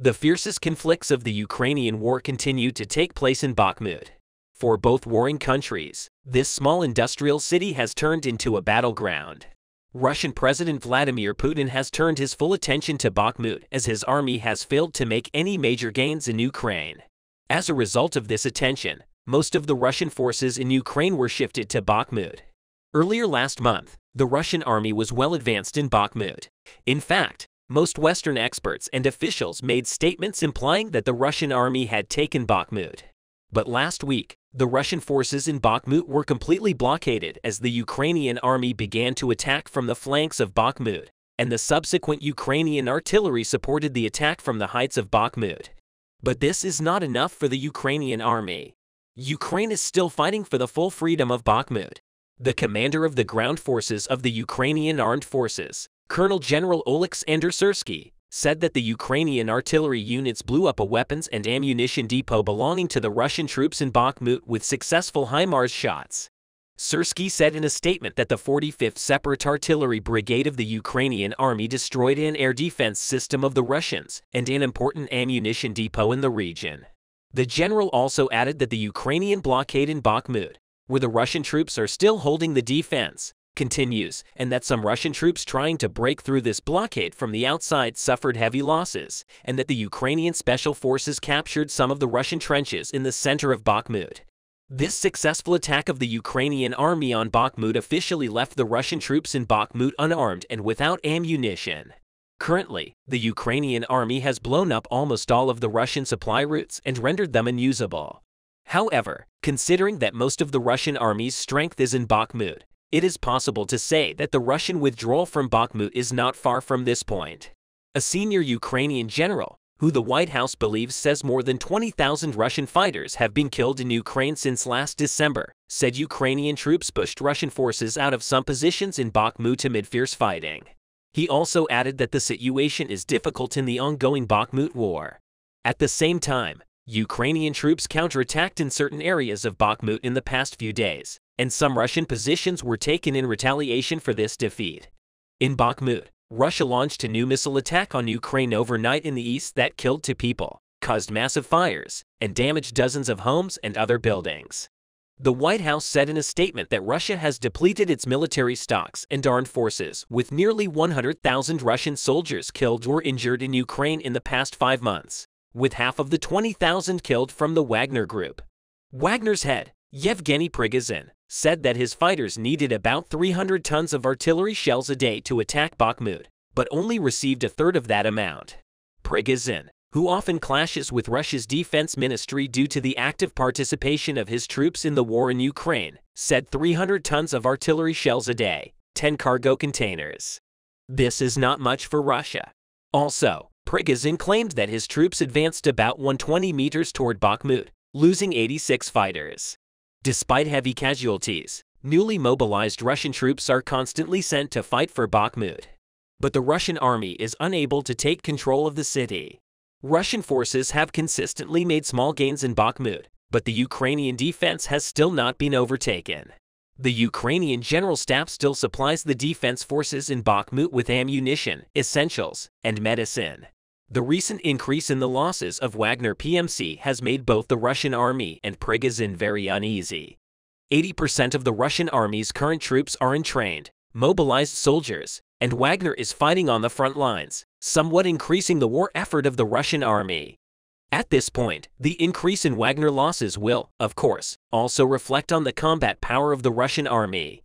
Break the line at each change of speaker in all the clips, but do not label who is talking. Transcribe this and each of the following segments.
The fiercest conflicts of the Ukrainian war continue to take place in Bakhmut. For both warring countries, this small industrial city has turned into a battleground. Russian President Vladimir Putin has turned his full attention to Bakhmut as his army has failed to make any major gains in Ukraine. As a result of this attention, most of the Russian forces in Ukraine were shifted to Bakhmut. Earlier last month, the Russian army was well advanced in Bakhmut. In fact, most Western experts and officials made statements implying that the Russian army had taken Bakhmut. But last week, the Russian forces in Bakhmut were completely blockaded as the Ukrainian army began to attack from the flanks of Bakhmut, and the subsequent Ukrainian artillery supported the attack from the heights of Bakhmut. But this is not enough for the Ukrainian army. Ukraine is still fighting for the full freedom of Bakhmut. The commander of the ground forces of the Ukrainian Armed Forces, Colonel General Oleksandr Syrsky, said that the Ukrainian artillery units blew up a weapons and ammunition depot belonging to the Russian troops in Bakhmut with successful HIMARS shots. Syrsky said in a statement that the 45th Separate Artillery Brigade of the Ukrainian Army destroyed an air defense system of the Russians and an important ammunition depot in the region. The general also added that the Ukrainian blockade in Bakhmut, where the Russian troops are still holding the defense, continues, and that some Russian troops trying to break through this blockade from the outside suffered heavy losses, and that the Ukrainian special forces captured some of the Russian trenches in the center of Bakhmut. This successful attack of the Ukrainian army on Bakhmut officially left the Russian troops in Bakhmut unarmed and without ammunition. Currently, the Ukrainian army has blown up almost all of the Russian supply routes and rendered them unusable. However, considering that most of the Russian army's strength is in Bakhmut, it is possible to say that the Russian withdrawal from Bakhmut is not far from this point. A senior Ukrainian general, who the White House believes says more than 20,000 Russian fighters have been killed in Ukraine since last December, said Ukrainian troops pushed Russian forces out of some positions in Bakhmut amid fierce fighting. He also added that the situation is difficult in the ongoing Bakhmut war. At the same time, Ukrainian troops counterattacked in certain areas of Bakhmut in the past few days, and some Russian positions were taken in retaliation for this defeat. In Bakhmut, Russia launched a new missile attack on Ukraine overnight in the east that killed 2 people, caused massive fires, and damaged dozens of homes and other buildings. The White House said in a statement that Russia has depleted its military stocks and armed forces, with nearly 100,000 Russian soldiers killed or injured in Ukraine in the past 5 months, with half of the 20,000 killed from the Wagner Group. Wagner's head, Yevgeny Prigozhin, said that his fighters needed about 300 tons of artillery shells a day to attack Bakhmut, but only received a third of that amount. Prigozhin, who often clashes with Russia's defense ministry due to the active participation of his troops in the war in Ukraine, said 300 tons of artillery shells a day, 10 cargo containers. This is not much for Russia. Also, Prigozhin claimed that his troops advanced about 120 meters toward Bakhmut, losing 86 fighters. Despite heavy casualties, newly mobilized Russian troops are constantly sent to fight for Bakhmut. But the Russian army is unable to take control of the city. Russian forces have consistently made small gains in Bakhmut, but the Ukrainian defense has still not been overtaken. The Ukrainian General Staff still supplies the defense forces in Bakhmut with ammunition, essentials, and medicine. The recent increase in the losses of Wagner PMC has made both the Russian army and Prigozhin very uneasy. 80% of the Russian army's current troops are untrained, mobilized soldiers, and Wagner is fighting on the front lines, somewhat increasing the war effort of the Russian army. At this point, the increase in Wagner losses will, of course, also reflect on the combat power of the Russian army.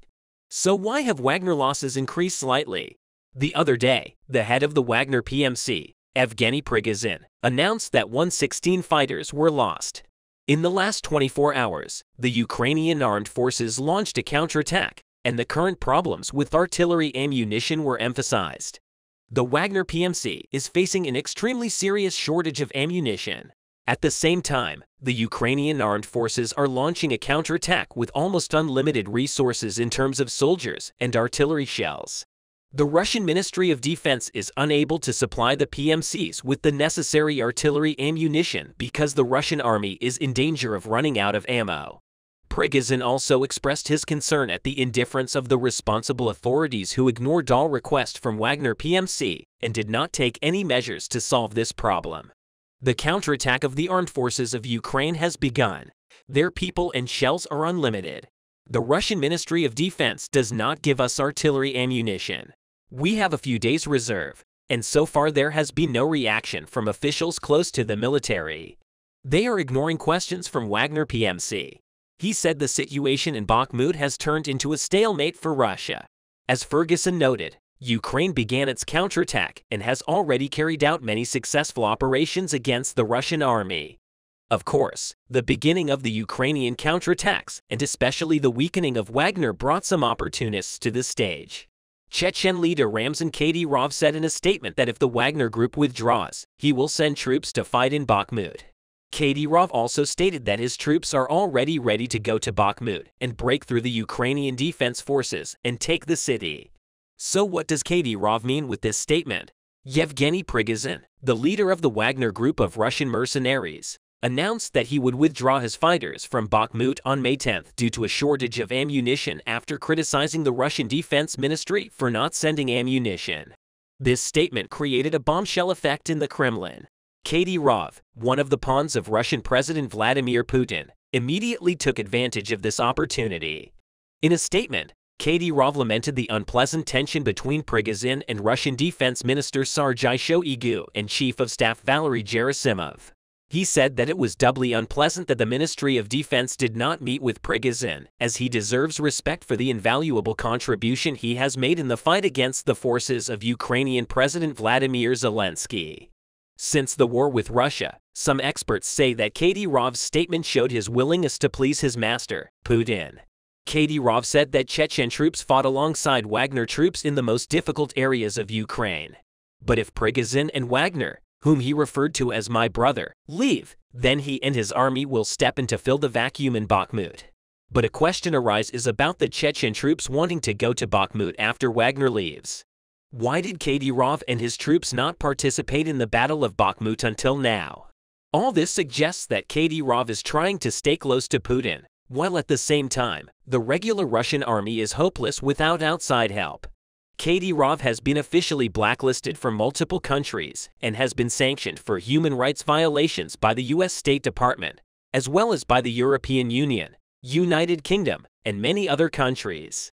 So why have Wagner losses increased slightly? The other day, the head of the Wagner PMC, Evgeny Prigozhin, announced that 116 fighters were lost. In the last 24 hours, the Ukrainian armed forces launched a counterattack, and the current problems with artillery ammunition were emphasized. The Wagner PMC is facing an extremely serious shortage of ammunition. At the same time, the Ukrainian armed forces are launching a counterattack with almost unlimited resources in terms of soldiers and artillery shells. The Russian Ministry of Defense is unable to supply the PMCs with the necessary artillery ammunition because the Russian army is in danger of running out of ammo. Prigozhin also expressed his concern at the indifference of the responsible authorities who ignored all requests from Wagner PMC and did not take any measures to solve this problem. The counterattack of the armed forces of Ukraine has begun. Their people and shells are unlimited. The Russian Ministry of Defense does not give us artillery ammunition. We have a few days reserve, and so far there has been no reaction from officials close to the military. They are ignoring questions from Wagner PMC. He said the situation in Bakhmut has turned into a stalemate for Russia. As Ferguson noted, Ukraine began its counterattack and has already carried out many successful operations against the Russian army. Of course, the beginning of the Ukrainian counterattacks, and especially the weakening of Wagner, brought some opportunists to the stage. Chechen leader Ramzan Kadyrov said in a statement that if the Wagner group withdraws, he will send troops to fight in Bakhmut. Kadyrov also stated that his troops are already ready to go to Bakhmut and break through the Ukrainian defense forces and take the city. So what does Kadyrov mean with this statement? Yevgeny Prigozhin, the leader of the Wagner group of Russian mercenaries, announced that he would withdraw his fighters from Bakhmut on May 10th due to a shortage of ammunition after criticizing the Russian Defense Ministry for not sending ammunition. This statement created a bombshell effect in the Kremlin. Kadyrov, one of the pawns of Russian President Vladimir Putin, immediately took advantage of this opportunity. In a statement, Kadyrov lamented the unpleasant tension between Prigozhin and Russian Defense Minister Sergei Shoigu and Chief of Staff Valery Gerasimov. He said that it was doubly unpleasant that the Ministry of Defense did not meet with Prigozhin, as he deserves respect for the invaluable contribution he has made in the fight against the forces of Ukrainian President Vladimir Zelensky. Since the war with Russia, some experts say that Kadyrov's statement showed his willingness to please his master, Putin. Kadyrov said that Chechen troops fought alongside Wagner troops in the most difficult areas of Ukraine. But if Prigozhin and Wagner, whom he referred to as my brother, leave, then he and his army will step in to fill the vacuum in Bakhmut. But a question arises about the Chechen troops wanting to go to Bakhmut after Wagner leaves. Why did Kadyrov and his troops not participate in the Battle of Bakhmut until now? All this suggests that Kadyrov is trying to stay close to Putin, while at the same time, the regular Russian army is hopeless without outside help. Kadyrov has been officially blacklisted from multiple countries and has been sanctioned for human rights violations by the US State Department, as well as by the European Union, United Kingdom, and many other countries.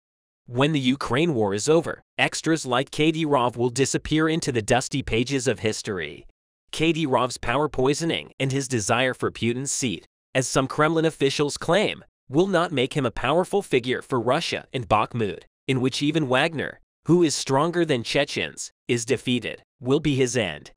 When the Ukraine war is over, extras like Kadyrov will disappear into the dusty pages of history. Kadyrov's power poisoning and his desire for Putin's seat, as some Kremlin officials claim, will not make him a powerful figure for Russia and Bakhmut, in which even Wagner, who is stronger than Chechens, is defeated, will be his end.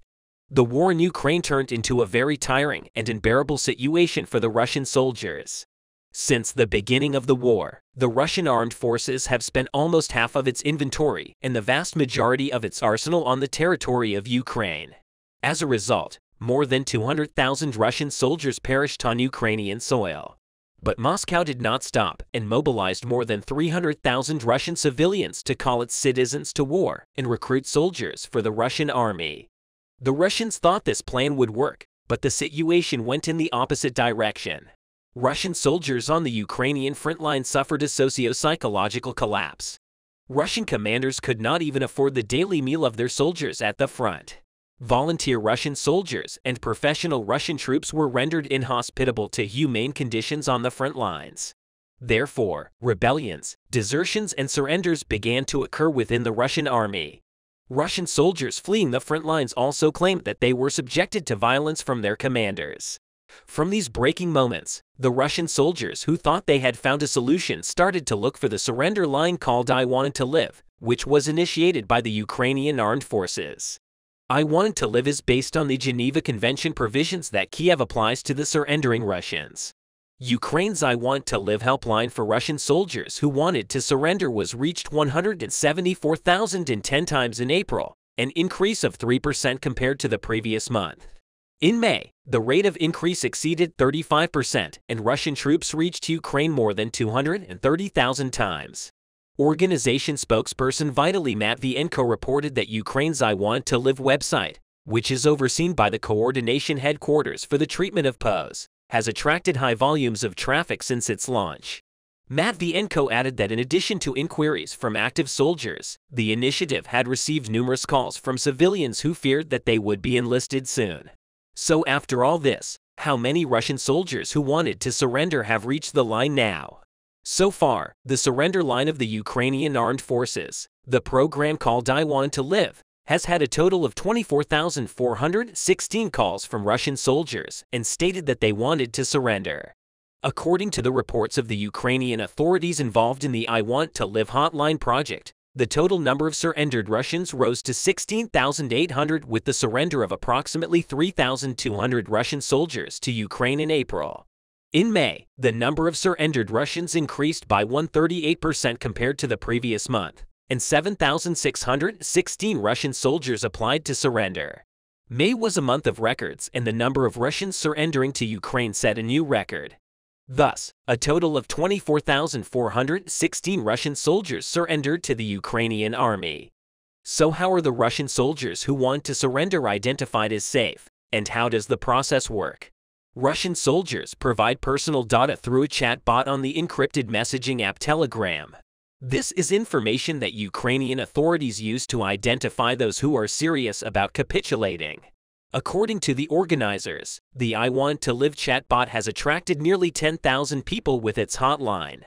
The war in Ukraine turned into a very tiring and unbearable situation for the Russian soldiers. Since the beginning of the war, the Russian armed forces have spent almost half of its inventory and the vast majority of its arsenal on the territory of Ukraine. As a result, more than 200,000 Russian soldiers perished on Ukrainian soil. But Moscow did not stop and mobilized more than 300,000 Russian civilians to call its citizens to war and recruit soldiers for the Russian army. The Russians thought this plan would work, but the situation went in the opposite direction. Russian soldiers on the Ukrainian front line suffered a socio-psychological collapse. Russian commanders could not even afford the daily meal of their soldiers at the front. Volunteer Russian soldiers and professional Russian troops were rendered inhospitable to humane conditions on the front lines. Therefore, rebellions, desertions, and surrenders began to occur within the Russian army. Russian soldiers fleeing the front lines also claimed that they were subjected to violence from their commanders. From these breaking moments, the Russian soldiers who thought they had found a solution started to look for the surrender line called I Wanted to Live, which was initiated by the Ukrainian armed forces. I Wanted to Live is based on the Geneva Convention provisions that Kiev applies to the surrendering Russians. Ukraine's I Want to Live helpline for Russian soldiers who wanted to surrender was reached 174,010 times in April, an increase of 3% compared to the previous month. In May, the rate of increase exceeded 35%, and Russian troops reached Ukraine more than 230,000 times. Organization spokesperson Vitaly Matvienko reported that Ukraine's I Want to Live website, which is overseen by the Coordination Headquarters for the Treatment of POS, has attracted high volumes of traffic since its launch. Matvienko added that in addition to inquiries from active soldiers, the initiative had received numerous calls from civilians who feared that they would be enlisted soon. So after all this, how many Russian soldiers who wanted to surrender have reached the line now? So far, the surrender line of the Ukrainian Armed Forces, the program called I Want to Live, has had a total of 24,416 calls from Russian soldiers and stated that they wanted to surrender. According to the reports of the Ukrainian authorities involved in the I Want to Live hotline project, the total number of surrendered Russians rose to 16,800 with the surrender of approximately 3,200 Russian soldiers to Ukraine in April. In May, the number of surrendered Russians increased by 138% compared to the previous month, and 7,616 Russian soldiers applied to surrender. May was a month of records, and the number of Russians surrendering to Ukraine set a new record. Thus, a total of 24,416 Russian soldiers surrendered to the Ukrainian army. So how are the Russian soldiers who want to surrender identified as safe, and how does the process work? Russian soldiers provide personal data through a chat bot on the encrypted messaging app Telegram. This is information that Ukrainian authorities use to identify those who are serious about capitulating. According to the organizers, the I Want to Live chatbot has attracted nearly 10,000 people with its hotline.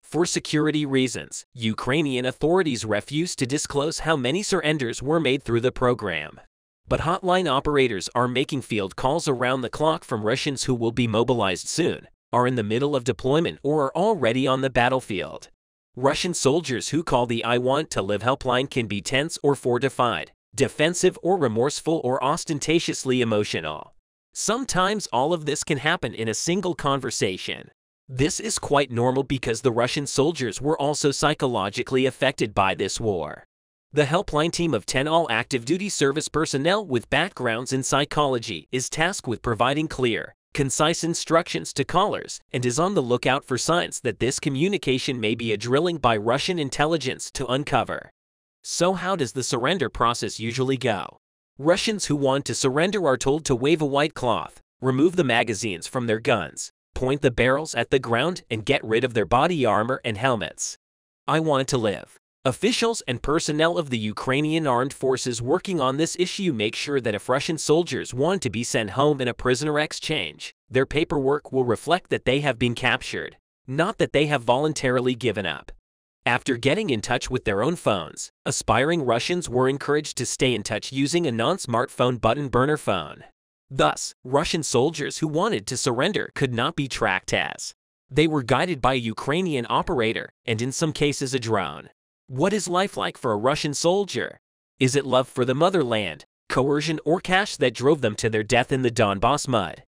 For security reasons, Ukrainian authorities refuse to disclose how many surrenders were made through the program. But hotline operators are making field calls around the clock from Russians who will be mobilized soon, are in the middle of deployment, or are already on the battlefield. Russian soldiers who call the I Want to Live helpline can be tense or fortified, defensive or remorseful, or ostentatiously emotional. Sometimes all of this can happen in a single conversation. This is quite normal because the Russian soldiers were also psychologically affected by this war. The helpline team of 10 all-active duty service personnel with backgrounds in psychology is tasked with providing clear, concise instructions to callers and is on the lookout for signs that this communication may be a drilling by Russian intelligence to uncover. So how does the surrender process usually go? Russians who want to surrender are told to wave a white cloth, remove the magazines from their guns, point the barrels at the ground, and get rid of their body armor and helmets. I Want to Live. Officials and personnel of the Ukrainian Armed Forces working on this issue make sure that if Russian soldiers want to be sent home in a prisoner exchange, their paperwork will reflect that they have been captured, not that they have voluntarily given up. After getting in touch with their own phones, aspiring Russians were encouraged to stay in touch using a non-smartphone button burner phone. Thus, Russian soldiers who wanted to surrender could not be tracked as they were guided by a Ukrainian operator and in some cases a drone. What is life like for a Russian soldier? Is it love for the motherland, coercion, or cash that drove them to their death in the Donbass mud?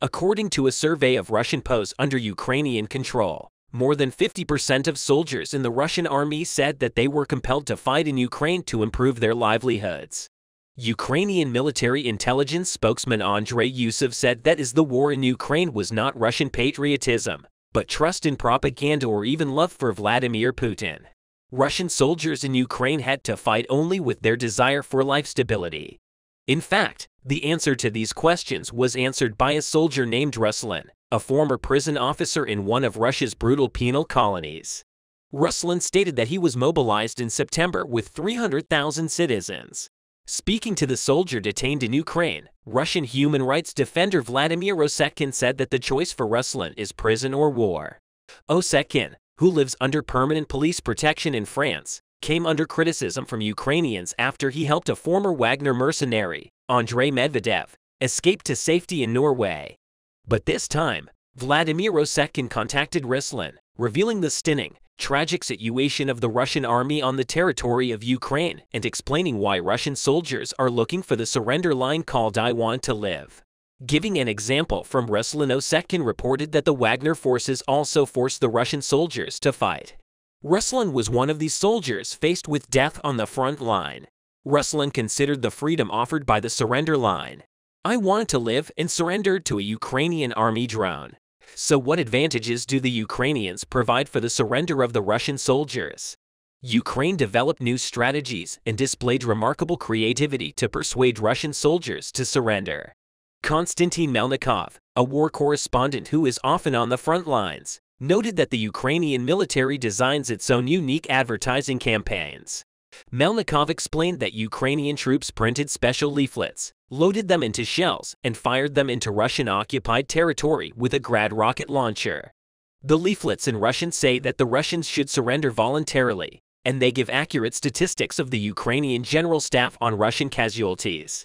According to a survey of Russian posts under Ukrainian control, more than 50% of soldiers in the Russian army said that they were compelled to fight in Ukraine to improve their livelihoods. Ukrainian military intelligence spokesman Andrei Yusov said that the war in Ukraine was not Russian patriotism, but trust in propaganda or even love for Vladimir Putin. Russian soldiers in Ukraine had to fight only with their desire for life stability. In fact, the answer to these questions was answered by a soldier named Ruslan, a former prison officer in one of Russia's brutal penal colonies. Ruslan stated that he was mobilized in September with 300,000 citizens. Speaking to the soldier detained in Ukraine, Russian human rights defender Vladimir Osetkin said that the choice for Ruslan is prison or war. Osetkin, who lives under permanent police protection in France, came under criticism from Ukrainians after he helped a former Wagner mercenary, Andrei Medvedev, escape to safety in Norway. But this time, Vladimir Osetkin contacted Ruslan, revealing the stunning, tragic situation of the Russian army on the territory of Ukraine and explaining why Russian soldiers are looking for the surrender line called I Want to Live. Giving an example from Ruslan, Osetkin reported that the Wagner forces also forced the Russian soldiers to fight. Ruslan was one of these soldiers faced with death on the front line. Ruslan considered the freedom offered by the surrender line. I Want to Live and surrendered to a Ukrainian army drone. So what advantages do the Ukrainians provide for the surrender of the Russian soldiers? Ukraine developed new strategies and displayed remarkable creativity to persuade Russian soldiers to surrender. Konstantin Melnikov, a war correspondent who is often on the front lines, noted that the Ukrainian military designs its own unique advertising campaigns. Melnikov explained that Ukrainian troops printed special leaflets, loaded them into shells, and fired them into Russian-occupied territory with a Grad rocket launcher. The leaflets in Russian say that the Russians should surrender voluntarily, and they give accurate statistics of the Ukrainian General Staff on Russian casualties.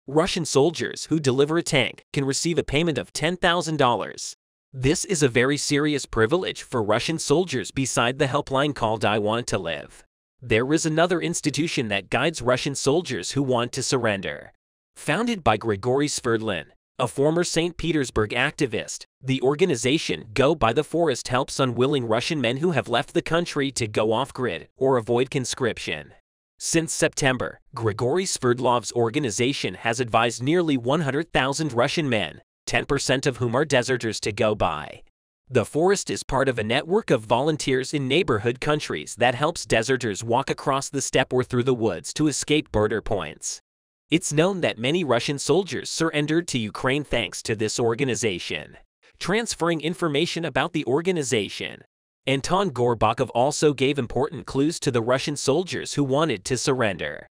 Russian soldiers who deliver a tank can receive a payment of $10,000. This is a very serious privilege for Russian soldiers beside the helpline called I Want to Live. There is another institution that guides Russian soldiers who want to surrender. Founded by Grigory Sverdlin, a former St. Petersburg activist, the organization Go by the Forest helps unwilling Russian men who have left the country to go off-grid or avoid conscription. Since September, Grigory Sverdlov's organization has advised nearly 100,000 Russian men, 10% of whom are deserters, to go by. The Forest is part of a network of volunteers in neighborhood countries that helps deserters walk across the steppe or through the woods to escape border points. It's known that many Russian soldiers surrendered to Ukraine thanks to this organization. Transferring information about the organization, Anton Gorbakov also gave important clues to the Russian soldiers who wanted to surrender.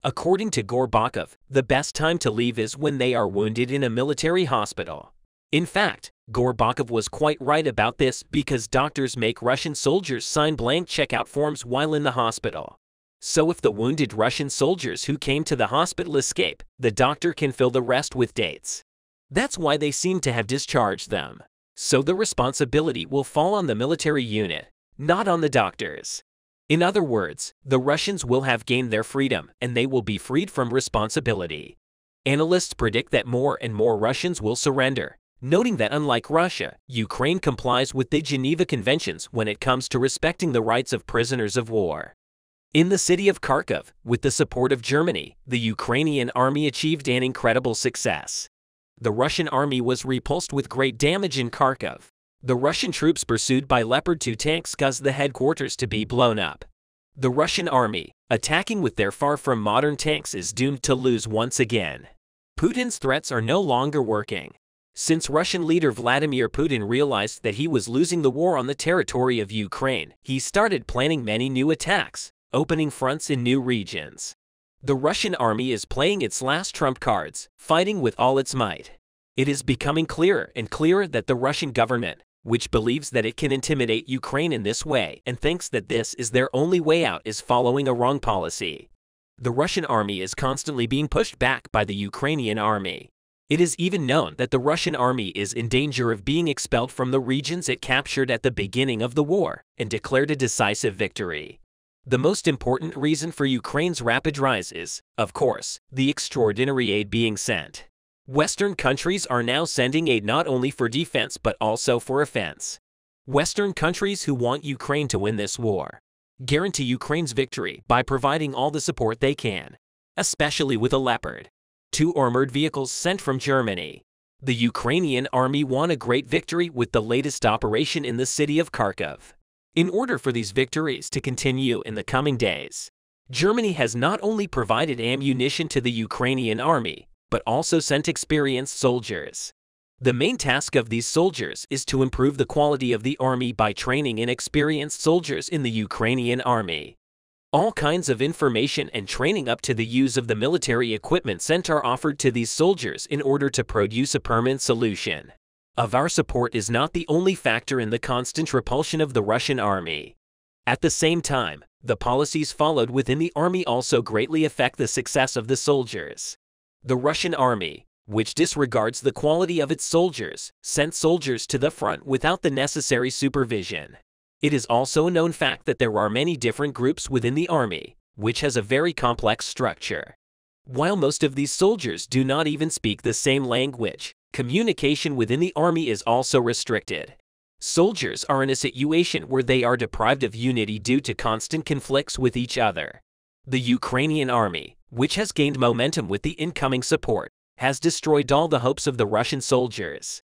According to Gorbakov, the best time to leave is when they are wounded in a military hospital. In fact, Gorbakov was quite right about this because doctors make Russian soldiers sign blank checkout forms while in the hospital. So if the wounded Russian soldiers who came to the hospital escape, the doctor can fill the rest with dates. That's why they seem to have discharged them. So the responsibility will fall on the military unit, not on the doctors. In other words, the Russians will have gained their freedom and they will be freed from responsibility. Analysts predict that more and more Russians will surrender, noting that unlike Russia, Ukraine complies with the Geneva Conventions when it comes to respecting the rights of prisoners of war. In the city of Kharkov, with the support of Germany, the Ukrainian army achieved an incredible success. The Russian army was repulsed with great damage in Kharkov. The Russian troops pursued by Leopard 2 tanks caused the headquarters to be blown up. The Russian army, attacking with their far from modern tanks, is doomed to lose once again. Putin's threats are no longer working. Since Russian leader Vladimir Putin realized that he was losing the war on the territory of Ukraine, he started planning many new attacks, opening fronts in new regions. The Russian army is playing its last trump cards, fighting with all its might. It is becoming clearer and clearer that the Russian government, which believes that it can intimidate Ukraine in this way and thinks that this is their only way out, is following a wrong policy. The Russian army is constantly being pushed back by the Ukrainian army. It is even known that the Russian army is in danger of being expelled from the regions it captured at the beginning of the war and declared a decisive victory. The most important reason for Ukraine's rapid rise is, of course, the extraordinary aid being sent. Western countries are now sending aid not only for defense but also for offense. Western countries who want Ukraine to win this war guarantee Ukraine's victory by providing all the support they can, especially with a Leopard 2 armored vehicles sent from Germany. The Ukrainian army won a great victory with the latest operation in the city of Kharkov. In order for these victories to continue in the coming days, Germany has not only provided ammunition to the Ukrainian army, but also sent experienced soldiers. The main task of these soldiers is to improve the quality of the army by training inexperienced soldiers in the Ukrainian army. All kinds of information and training up to the use of the military equipment sent are offered to these soldiers in order to produce a permanent solution. Our support is not the only factor in the constant repulsion of the Russian army. At the same time, the policies followed within the army also greatly affect the success of the soldiers. The Russian army, which disregards the quality of its soldiers, sent soldiers to the front without the necessary supervision. It is also a known fact that there are many different groups within the army, which has a very complex structure. While most of these soldiers do not even speak the same language, communication within the army is also restricted. Soldiers are in a situation where they are deprived of unity due to constant conflicts with each other. The Ukrainian army, which has gained momentum with the incoming support, has destroyed all the hopes of the Russian soldiers.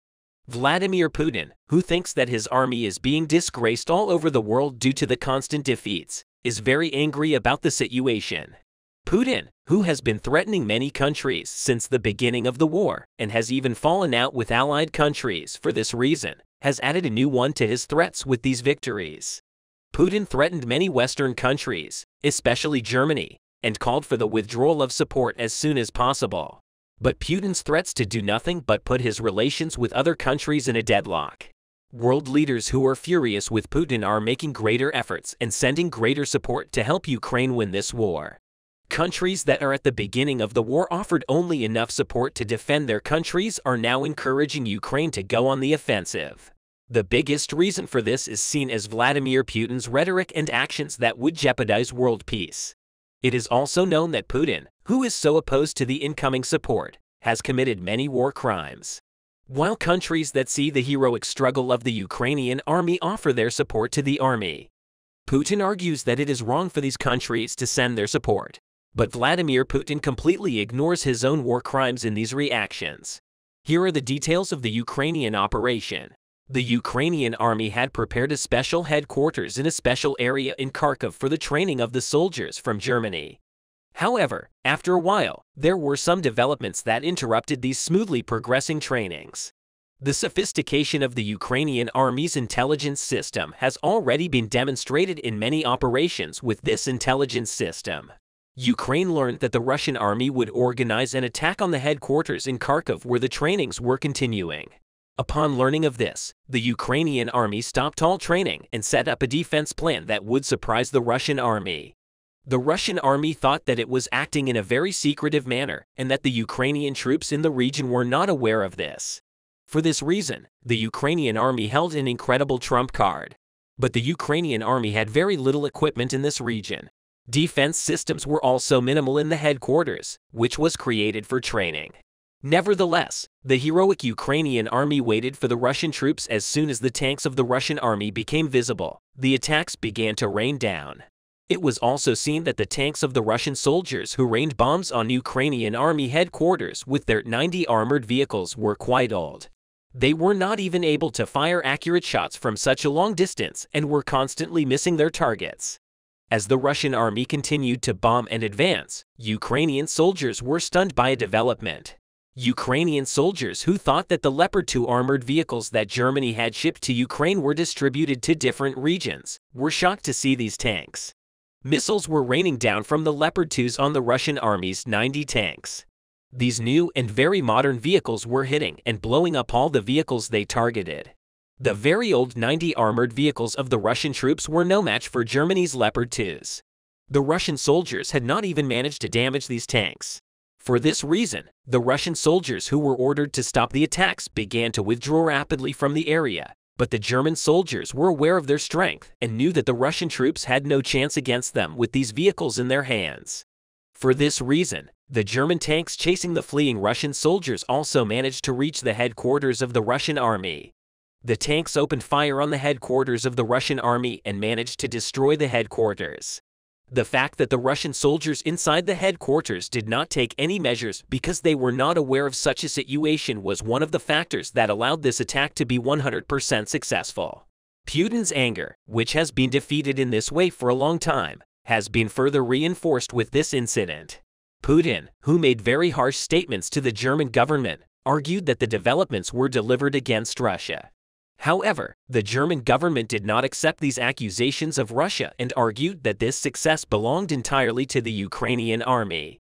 Vladimir Putin, who thinks that his army is being disgraced all over the world due to the constant defeats, is very angry about the situation. Putin, who has been threatening many countries since the beginning of the war and has even fallen out with allied countries for this reason, has added a new one to his threats with these victories. Putin threatened many Western countries, especially Germany, and called for the withdrawal of support as soon as possible. But Putin's threats to do nothing but put his relations with other countries in a deadlock. World leaders who are furious with Putin are making greater efforts and sending greater support to help Ukraine win this war. Countries that are at the beginning of the war offered only enough support to defend their countries are now encouraging Ukraine to go on the offensive. The biggest reason for this is seen as Vladimir Putin's rhetoric and actions that would jeopardize world peace. It is also known that Putin, who is so opposed to the incoming support, has committed many war crimes. While countries that see the heroic struggle of the Ukrainian army offer their support to the army, Putin argues that it is wrong for these countries to send their support. But Vladimir Putin completely ignores his own war crimes in these reactions. Here are the details of the Ukrainian operation. The Ukrainian army had prepared a special headquarters in a special area in Kharkov for the training of the soldiers from Germany. However, after a while, there were some developments that interrupted these smoothly progressing trainings. The sophistication of the Ukrainian army's intelligence system has already been demonstrated in many operations with this intelligence system. Ukraine learned that the Russian army would organize an attack on the headquarters in Kharkov where the trainings were continuing. Upon learning of this, the Ukrainian army stopped all training and set up a defense plan that would surprise the Russian army. The Russian army thought that it was acting in a very secretive manner and that the Ukrainian troops in the region were not aware of this. For this reason, the Ukrainian army held an incredible trump card. But the Ukrainian army had very little equipment in this region. Defense systems were also minimal in the headquarters, which was created for training. Nevertheless, the heroic Ukrainian army waited for the Russian troops. As soon as the tanks of the Russian army became visible, the attacks began to rain down. It was also seen that the tanks of the Russian soldiers who rained bombs on Ukrainian army headquarters with their 90 armored vehicles were quite old. They were not even able to fire accurate shots from such a long distance and were constantly missing their targets. As the Russian army continued to bomb and advance, Ukrainian soldiers were stunned by a development. Ukrainian soldiers who thought that the Leopard 2 armored vehicles that Germany had shipped to Ukraine were distributed to different regions were shocked to see these tanks. Missiles were raining down from the Leopard 2s on the Russian army's 90 tanks. These new and very modern vehicles were hitting and blowing up all the vehicles they targeted. The very old 90 armored vehicles of the Russian troops were no match for Germany's Leopard 2s. The Russian soldiers had not even managed to damage these tanks. For this reason, the Russian soldiers who were ordered to stop the attacks began to withdraw rapidly from the area, but the German soldiers were aware of their strength and knew that the Russian troops had no chance against them with these vehicles in their hands. For this reason, the German tanks chasing the fleeing Russian soldiers also managed to reach the headquarters of the Russian army. The tanks opened fire on the headquarters of the Russian army and managed to destroy the headquarters. The fact that the Russian soldiers inside the headquarters did not take any measures because they were not aware of such a situation was one of the factors that allowed this attack to be 100% successful. Putin's anger, which has been defeated in this way for a long time, has been further reinforced with this incident. Putin, who made very harsh statements to the German government, argued that the developments were delivered against Russia. However, the German government did not accept these accusations of Russia and argued that this success belonged entirely to the Ukrainian army.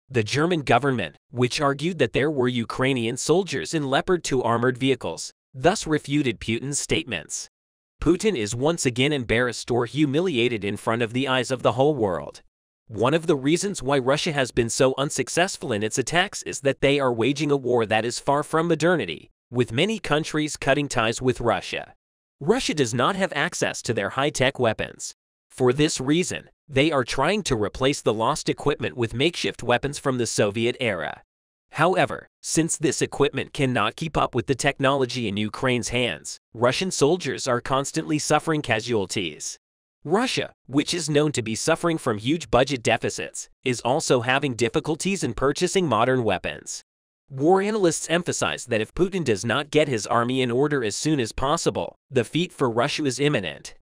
The German government, which argued that there were Ukrainian soldiers in Leopard 2 armored vehicles, thus refuted Putin's statements. Putin is once again embarrassed or humiliated in front of the eyes of the whole world. One of the reasons why Russia has been so unsuccessful in its attacks is that they are waging a war that is far from modernity, with many countries cutting ties with Russia. Russia does not have access to their high-tech weapons. For this reason, they are trying to replace the lost equipment with makeshift weapons from the Soviet era. However, since this equipment cannot keep up with the technology in Ukraine's hands, Russian soldiers are constantly suffering casualties. Russia, which is known to be suffering from huge budget deficits, is also having difficulties in purchasing modern weapons. War analysts emphasize that if Putin does not get his army in order as soon as possible, the defeat for Russia is imminent.